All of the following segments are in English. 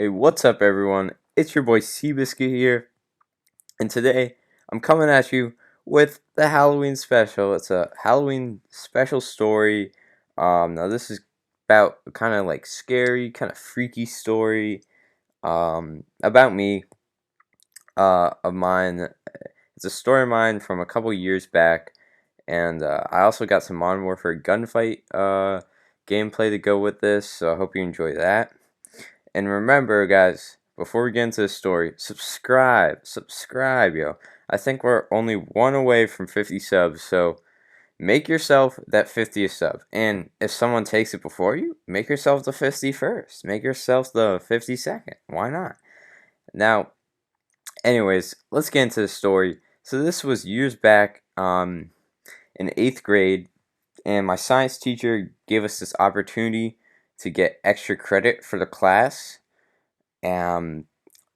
Hey, what's up, everyone? It's your boy Seabiscuit here, and today I'm coming at you with the Halloween special. It's a Halloween special story. Now this is about a kind of like scary, kind of freaky story. About me, of mine. It's a story of mine from a couple years back, and I also got some Modern Warfare gunfight gameplay to go with this. So I hope you enjoy that. And remember, guys, before we get into the story, subscribe, yo. I think we're only one away from 50 subs, so make yourself that 50th sub. And if someone takes it before you, make yourself the 51st. Make yourself the 52nd. Why not? Now, anyways, let's get into the story. So this was years back, in 8th grade, and my science teacher gave us this opportunity to get extra credit for the class. Um,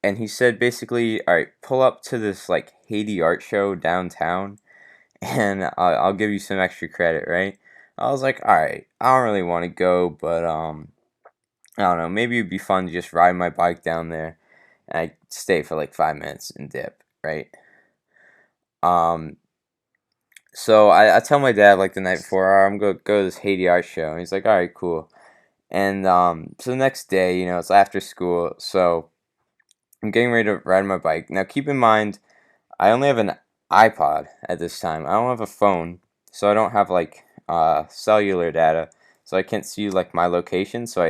and he said basically, all right, pull up to this like Haiti art show downtown, and I'll give you some extra credit, right? I was like, all right, I don't really want to go, but I don't know, maybe it'd be fun to just ride my bike down there, and I stay for like 5 minutes and dip, right? Um, so I tell my dad like the night before, all right, I'm gonna go to this Haiti art show, and he's like, all right, cool. And so the next day, it's after school, so I'm getting ready to ride my bike. Now, keep in mind, I only have an iPod at this time. I don't have a phone, so I don't have like cellular data, so I can't see like my location. So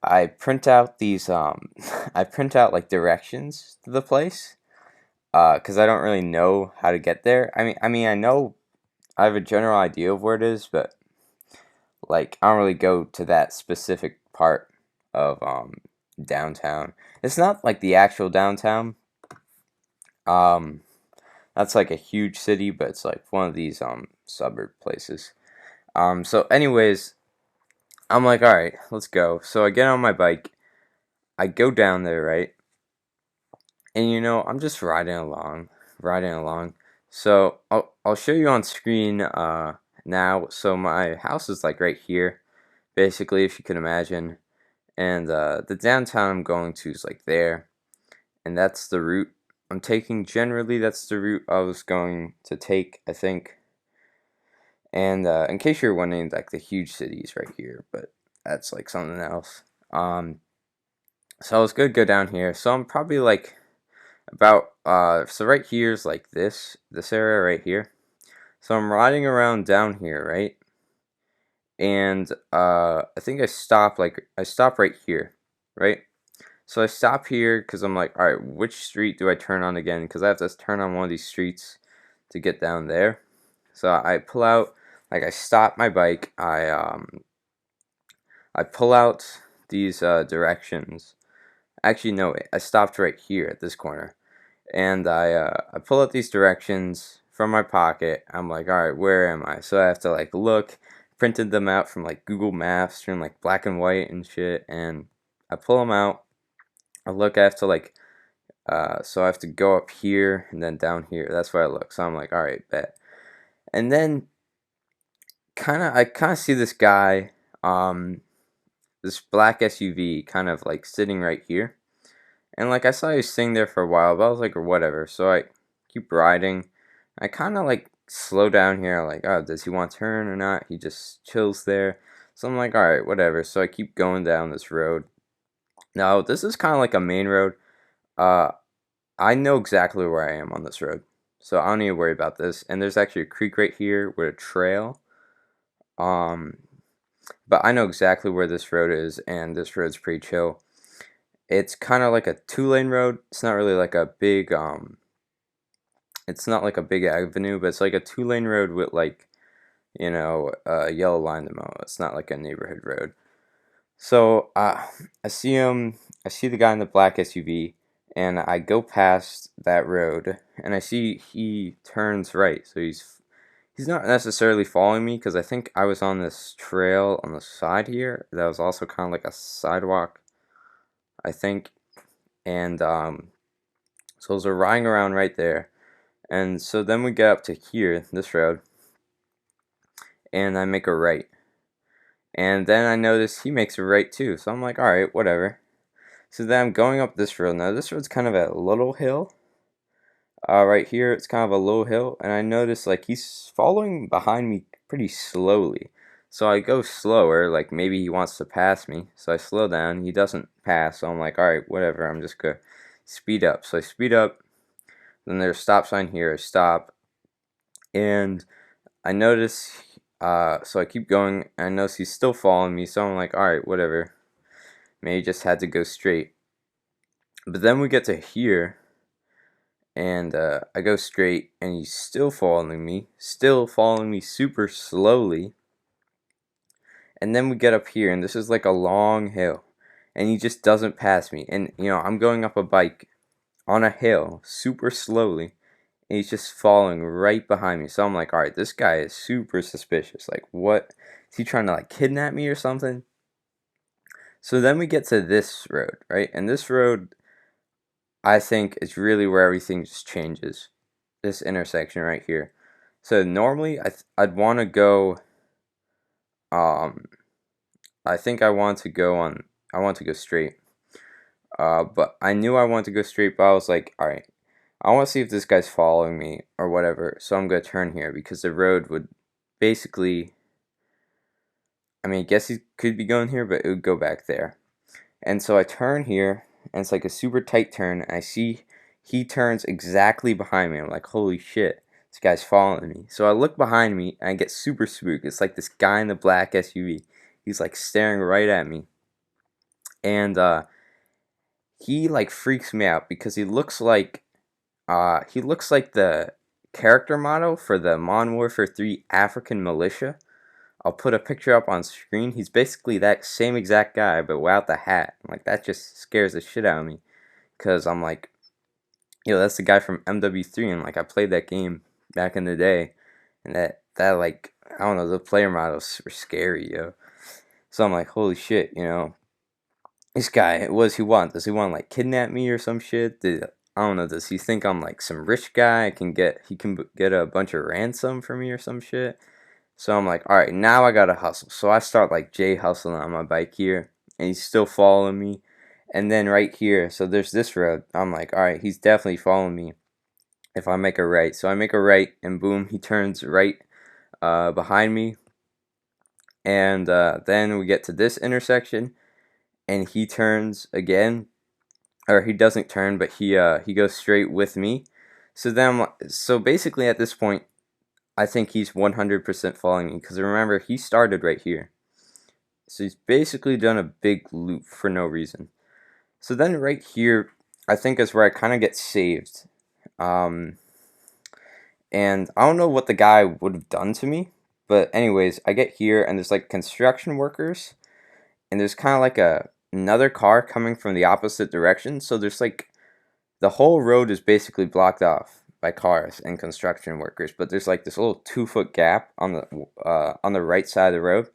I print out these I print out like directions to the place because I don't really know how to get there. I know I have a general idea of where it is, but like I don't really go to that specific part of downtown. It's not like the actual downtown. Um, That's like a huge city, but it's like one of these suburb places. So anyways, I'm like, all right, let's go. So I get on my bike, I go down there, right? And I'm just riding along. So I'll show you on screen now. So my house is like right here, basically, if you can imagine. And the downtown I'm going to is like there, and that's the route I'm taking. Generally, that's the route I was going to take, I think. And in case you're wondering, like the huge cities right here, but that's like something else. Um, so I was gonna go down here. So I'm probably like about so right here is like this area right here. So I'm riding around down here, right? And I think I stop right here, right? So I stop here because I'm like, all right, which street do I turn on again? Because I have to turn on one of these streets to get down there. So I pull out, like I stop my bike. I pull out these directions. Actually, no, I stopped right here at this corner, and I pull out these directions from my pocket. I'm like, all right, where am I? So I have to like look, printed them out from like Google Maps, in like black and white and shit, and I pull them out. I look. I have to like, so I have to go up here and then down here. That's where I look. So I'm like, all right, bet. And then I kind of see this guy. This black SUV kind of like sitting right here. And like I saw he was sitting there for a while, but I was like, or whatever. So I keep riding. I kind of like slow down here, like, oh, does he want to turn or not? He just chills there. So I'm like, all right, whatever. So I keep going down this road. Now, this is kind of like a main road. Uh, I know exactly where I am on this road. So I don't need to worry about this. And there's actually a creek right here with a trail. Um, but I know exactly where this road is, and this road's pretty chill. It's kind of like a two-lane road. It's not really like a big it's not like a big avenue, but it's like a two-lane road with like, a yellow line in the middle. It's not like a neighborhood road. So I see him. I see the guy in the black SUV, and I go past that road, and I see he turns right. So he's not necessarily following me because I think I was on this trail on the side here that was also kind of like a sidewalk, I think. And so as we're riding around right there, and so then we get up to here, this road, and I make a right. And then I notice he makes a right too. So I'm like, all right, whatever. So then I'm going up this road. Now this road's kind of a little hill. Right here it's kind of a low hill, and I notice like he's following behind me pretty slowly. So I go slower, like maybe he wants to pass me. So I slow down. He doesn't pass. So I'm like, all right, whatever. I'm just gonna speed up. So I speed up. Then there's a stop sign here. I stop, and I notice. So I keep going. And I notice he's still following me. So I'm like, all right, whatever. Maybe just had to go straight. But then we get to here, and I go straight, and he's still following me super slowly. And then we get up here, and this is like a long hill, and he just doesn't pass me. And I'm going up a bike on a hill super slowly, and he's just following right behind me. So I'm like, all right, this guy is super suspicious. Like, what? Is he trying to like kidnap me or something? So then we get to this road, right? And this road, I think, is really where everything just changes. This intersection right here. So normally I'd want to go. Um, I think I want to go on. I want to go straight. But I knew I wanted to go straight, but I was like, all right, I want to see if this guy's following me or whatever. So I'm gonna turn here because the road would basically. I mean, I guess he could be going here, but it would go back there. And so I turn here, and it's like a super tight turn. And I see he turns exactly behind me. I'm like, holy shit, this guy's following me. So I look behind me, and I get super spooked. It's like this guy in the black SUV. He's like staring right at me. And he like freaks me out because he looks like the character model for the Modern Warfare 3 African Militia. I'll put a picture up on screen. He's basically that same exact guy, but without the hat. Like, that just scares the shit out of me. Because I'm like, that's the guy from MW3, and, like, I played that game back in the day. And that like, I don't know, the player models were scary, yo. So I'm like, holy shit, This guy, what does he want? Does he want to, like, kidnap me or some shit? I don't know, does he think I'm, like, some rich guy? He can get a bunch of ransom for me or some shit? So I'm like, all right, now I gotta hustle. So I start like J hustling on my bike here, and he's still following me. And then right here, so there's this road. I'm like, all right, he's definitely following me if I make a right. So I make a right, and boom, he turns right behind me. And then we get to this intersection, and he turns again, or he doesn't turn, but he goes straight with me. So basically at this point, I think he's 100% following me because remember, he started right here. So he's basically done a big loop for no reason. So then right here, I think is where I kind of get saved. Um, and I don't know what the guy would have done to me. But anyways, I get here and there's like construction workers. And there's kind of like another car coming from the opposite direction. So there's like the whole road is basically blocked off by cars and construction workers, but there's like this little 2 foot gap on the right side of the road,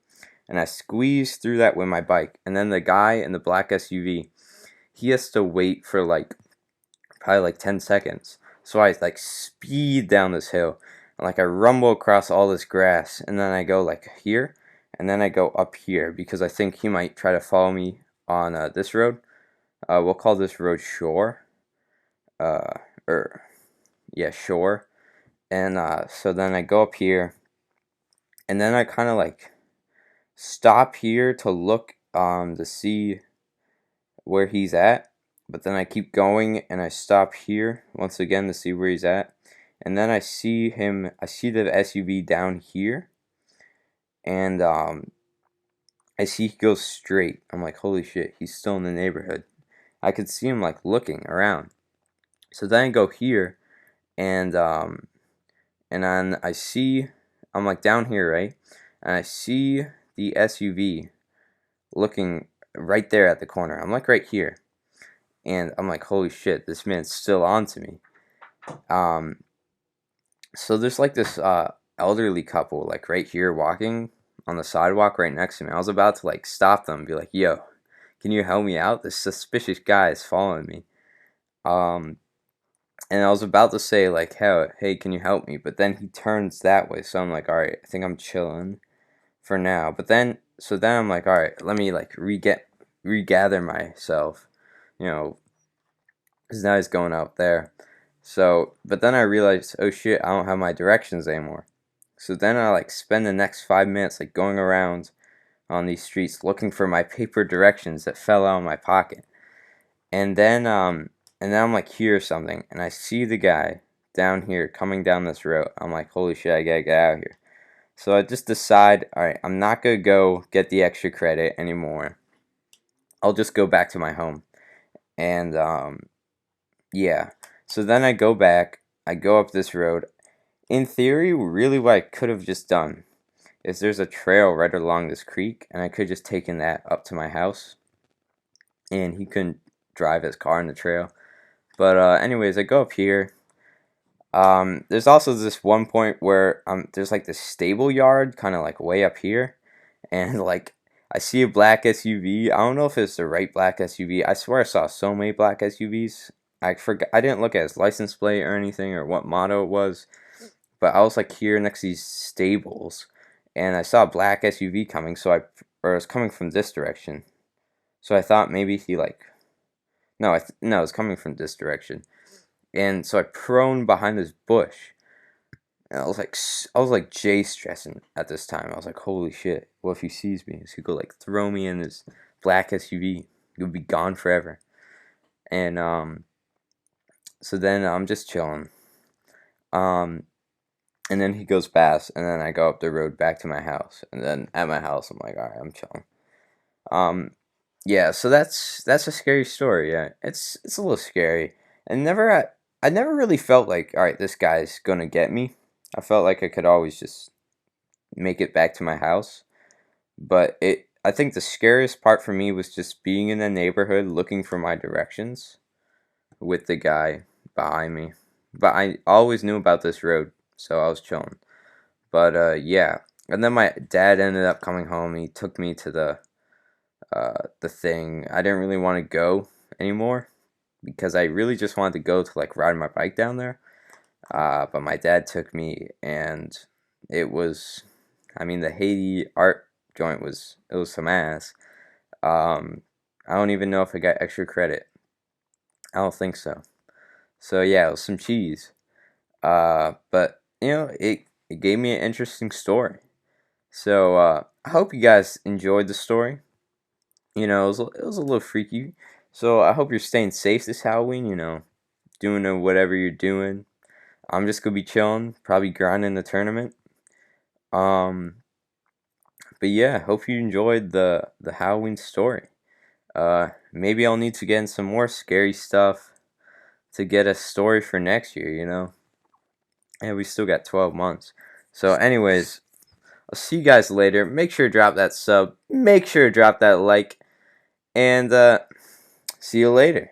and I squeeze through that with my bike. And then the guy in the black SUV, he has to wait for like probably like 10 seconds. So I like speed down this hill, and like I rumble across all this grass, and then I go like here, and then I go up here because I think he might try to follow me on this road. We'll call this road Shore. Uh, or yeah, Shore. And so then I go up here, and then I kind of like stop here to look to see where he's at. But then I keep going, and I stop here once again to see where he's at. And then I see him. I see the SUV down here, and I see he goes straight. I'm like, holy shit, he's still in the neighborhood. I could see him like looking around. So then I go here, and then I'm like down here, right? And I see the SUV looking right there at the corner. I'm like right here, and I'm like, holy shit, this man's still on to me. Um, so there's like this elderly couple like right here walking on the sidewalk right next to me. I was about to like stop them and be like, yo, can you help me out? This suspicious guy is following me. Um, and I was about to say like, hey, can you help me? But then he turns that way, so I'm like, all right, I think I'm chilling for now. But then I'm like, all right, let me like regather myself. because now he's going out there. So, but then I realized, oh shit, I don't have my directions anymore. So then I like spend the next 5 minutes like going around on these streets looking for my paper directions that fell out of my pocket. And then I'm like here or something, and I see the guy down here coming down this road. I'm like, holy shit, I gotta get out of here. So I just decide, all right, I'm not gonna go get the extra credit anymore. I'll just go back to my home. And yeah. So then I go back. I go up this road. In theory, really, what I could have just done is there's a trail right along this creek, and I could have just taken that up to my house, and he couldn't drive his car in the trail. But anyways, I go up here. There's also this one point where there's like this stable yard, kind of like way up here, and like I see a black SUV. I don't know if it's the right black SUV. I swear I saw so many black SUVs. I forgot. I didn't look at his license plate or anything or what model it was. But I was like here next to these stables, and I saw a black SUV coming. Or it was coming from this direction. So I thought maybe he like, no, no, it was coming from this direction. And so I prone behind this bush. And I was like Jay stressing at this time. I was like, holy shit, what if he sees me? He could like throw me in his black SUV. He would be gone forever. And so then I'm just chilling. And then he goes past, and then I go up the road back to my house. And then at my house, I'm like, all right, I'm chilling. Yeah, so that's a scary story. Yeah, it's a little scary. And I never really felt like, all right, this guy's gonna get me. I felt like I could always just make it back to my house. But I think the scariest part for me was just being in the neighborhood looking for my directions with the guy behind me. But I always knew about this road, so I was chilling. But yeah, and then my dad ended up coming home. He took me to the thing. I didn't really want to go anymore because I really just wanted to go to like ride my bike down there. But my dad took me, and it was, I mean, the Haiti art joint was some ass. I don't even know if I got extra credit. I don't think so. So yeah, it was some cheese. But it gave me an interesting story. So I hope you guys enjoyed the story. It was a little freaky. So I hope you're staying safe this Halloween. Doing whatever you're doing. I'm just gonna be chilling, probably grinding the tournament. Um, but yeah, hope you enjoyed the Halloween story. Maybe I'll need to get in some more scary stuff to get a story for next year. And we still got 12 months. So, anyways, I'll see you guys later. Make sure to drop that sub. Make sure to drop that like. And see you later.